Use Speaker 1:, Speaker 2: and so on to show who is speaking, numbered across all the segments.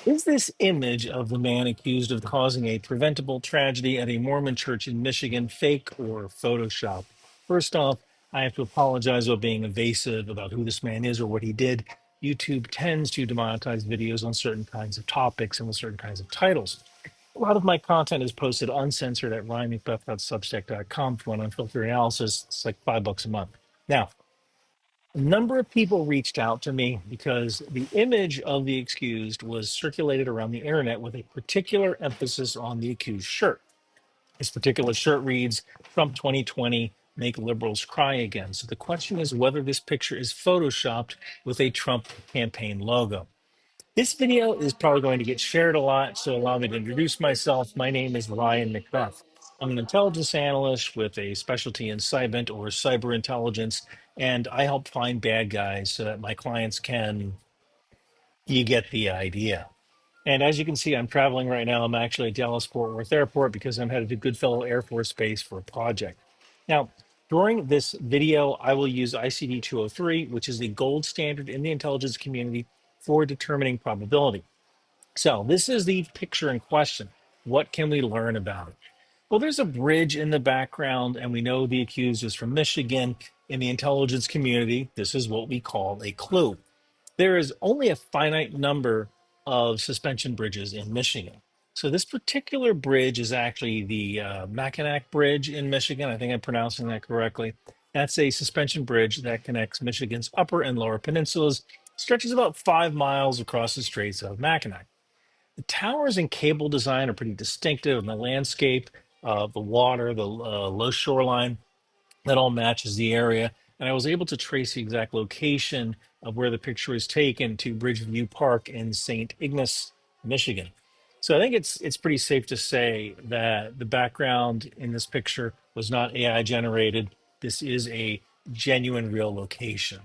Speaker 1: Is this image of the man accused of causing a preventable tragedy at a Mormon church in Michigan fake or Photoshop? First off, I have to apologize about being evasive about who this man is or what he did. YouTube tends to demonetize videos on certain kinds of topics and with certain kinds of titles. A lot of my content is posted uncensored at ryanmcbeth.substack.com for an unfiltered analysis. It's like $5 a month. Now, a number of people reached out to me because the image of the accused was circulated around the internet with a particular emphasis on the accused shirt. This particular shirt reads, Trump 2020, make liberals cry again. So the question is whether this picture is photoshopped with a Trump campaign logo. This video is probably going to get shared a lot, so allow me to introduce myself. My name is Ryan McBeth. I'm an intelligence analyst with a specialty in cyber or cyber intelligence, and I help find bad guys so that my clients can, you get the idea. And as you can see, I'm traveling right now. I'm actually at Dallas Fort Worth Airport because I'm headed to Goodfellow Air Force Base for a project. Now, during this video, I will use ICD 203, which is the gold standard in the intelligence community for determining probability. So this is the picture in question. What can we learn about it? Well, there's a bridge in the background, and we know the accused is from Michigan. In the intelligence community, this is what we call a clue. There is only a finite number of suspension bridges in Michigan. So this particular bridge is actually the Mackinac Bridge in Michigan. I think I'm pronouncing that correctly. That's a suspension bridge that connects Michigan's upper and lower peninsulas, stretches about 5 miles across the Straits of Mackinac. The towers and cable design are pretty distinctive, and the landscape, the water, the low shoreline, that all matches the area. And I was able to trace the exact location of where the picture was taken to Bridgeview Park in St. Ignace, Michigan. So I think it's pretty safe to say that the background in this picture was not AI generated. This is a genuine real location.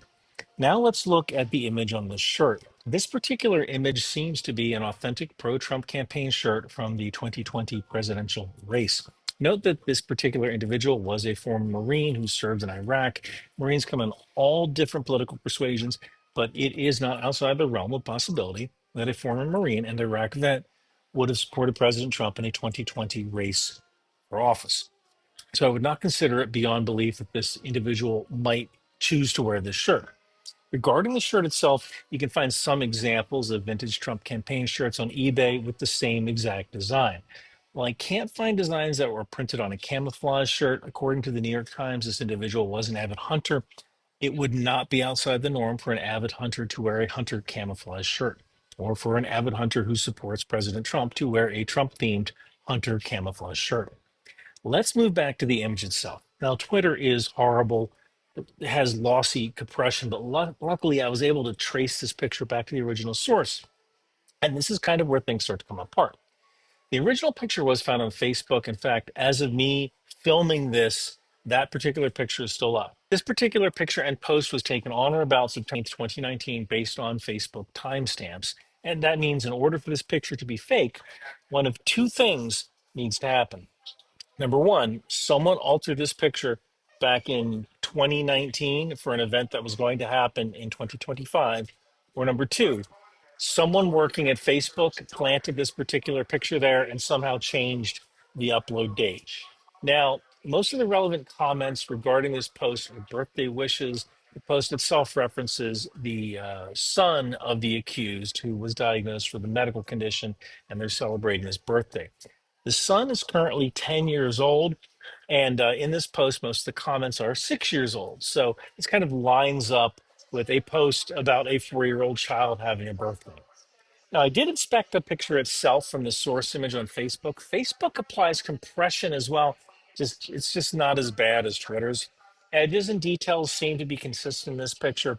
Speaker 1: Now let's look at the image on the shirt. This particular image seems to be an authentic pro-Trump campaign shirt from the 2020 presidential race. Note that this particular individual was a former Marine who served in Iraq. Marines come in all different political persuasions, but it is not outside the realm of possibility that a former Marine and Iraq vet would have supported President Trump in a 2020 race for office. So I would not consider it beyond belief that this individual might choose to wear this shirt. Regarding the shirt itself, you can find some examples of vintage Trump campaign shirts on eBay with the same exact design. While I can't find designs that were printed on a camouflage shirt, according to the New York Times, this individual was an avid hunter. It would not be outside the norm for an avid hunter to wear a hunter camouflage shirt, or for an avid hunter who supports President Trump to wear a Trump-themed hunter camouflage shirt. Let's move back to the image itself. Now, Twitter is horrible. It has lossy compression, but luckily I was able to trace this picture back to the original source. And this is kind of where things start to come apart. The original picture was found on Facebook. In fact, as of me filming this, that particular picture is still up. This particular picture and post was taken on or about September 2019 based on Facebook timestamps. And that means in order for this picture to be fake, one of two things needs to happen. Number one, someone altered this picture back in 2019 for an event that was going to happen in 2025. Or number two, someone working at Facebook planted this particular picture there and somehow changed the upload date. Now, most of the relevant comments regarding this post are birthday wishes. The post itself references the son of the accused who was diagnosed with a medical condition, and they're celebrating his birthday. The son is currently 10 years old, and in this post, most of the comments are 6 years old. So this kind of lines up with a post about a 4-year-old child having a birthday. Now, I did inspect the picture itself from the source image on Facebook. Facebook applies compression as well. It's just not as bad as Twitter's. Edges and details seem to be consistent in this picture.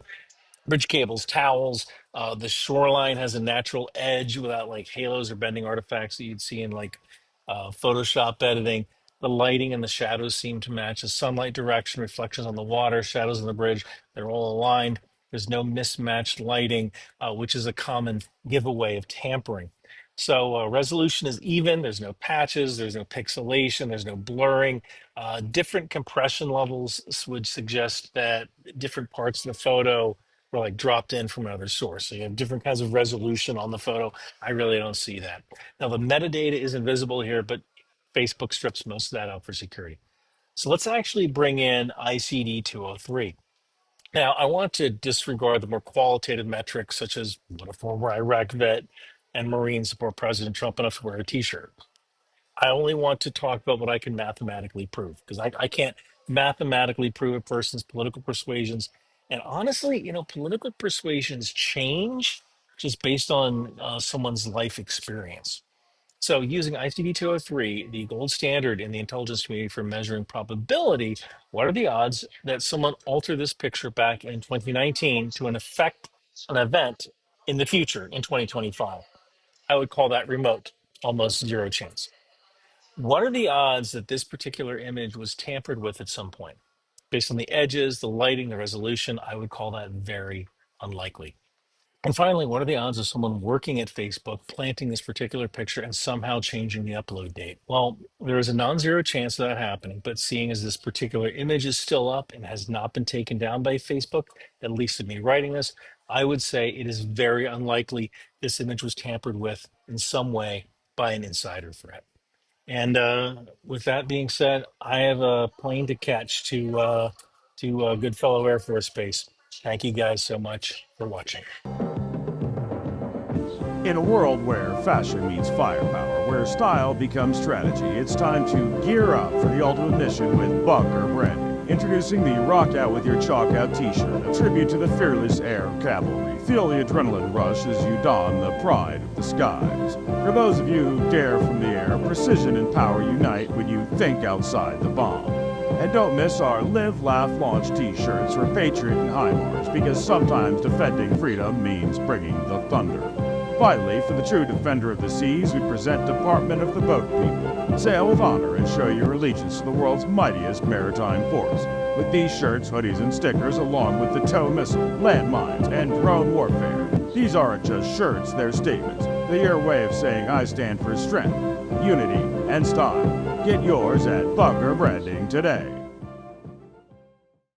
Speaker 1: Bridge cables, towels, the shoreline has a natural edge without like halos or bending artifacts that you'd see in like Photoshop editing. The lighting and the shadows seem to match. The sunlight direction, reflections on the water, shadows on the bridge, they're all aligned. There's no mismatched lighting, which is a common giveaway of tampering. So resolution is even. There's no patches. There's no pixelation. There's no blurring. Different compression levels would suggest that different parts of the photo were like dropped in from another source. So you have different kinds of resolution on the photo. I really don't see that. Now the metadata is invisible here, but Facebook strips most of that out for security. So let's actually bring in ICD 203. Now, I want to disregard the more qualitative metrics, such as what a former Iraq vet and Marine support President Trump enough to wear a T-shirt. I only want to talk about what I can mathematically prove, because I can't mathematically prove a person's political persuasions. And honestly, political persuasions change just based on someone's life experience. So, using ICD 203, the gold standard in the intelligence community for measuring probability, what are the odds that someone altered this picture back in 2019 to an event in the future in 2025? I would call that remote, almost zero chance. What are the odds that this particular image was tampered with at some point? Based on the edges, the lighting, the resolution, I would call that very unlikely. And finally, what are the odds of someone working at Facebook planting this particular picture and somehow changing the upload date? Well, there is a non-zero chance of that happening, but seeing as this particular image is still up and has not been taken down by Facebook, at least in me writing this, I would say it is very unlikely this image was tampered with in some way by an insider threat. And with that being said, I have a plane to catch to Goodfellow Air Force Base. Thank you guys so much for watching.
Speaker 2: In a world where fashion meets firepower, where style becomes strategy, it's time to gear up for the ultimate mission with Bunker Branding. Introducing the Rock Out With Your Chalk Out t-shirt, a tribute to the fearless air cavalry. Feel the adrenaline rush as you don the pride of the skies. For those of you who dare from the air, precision and power unite when you think outside the bomb. And don't miss our Live, Laugh, Launch t-shirts for Patriot and HIMARS, because sometimes defending freedom means bringing the thunder. Finally, for the true defender of the seas, we present Department of the Boat People. Sail with honor and show your allegiance to the world's mightiest maritime force. With these shirts, hoodies, and stickers, along with the tow missile, landmines, and drone warfare. These aren't just shirts, they're statements. They're your way of saying I stand for strength, unity, and style. Get yours at Bunker Branding today.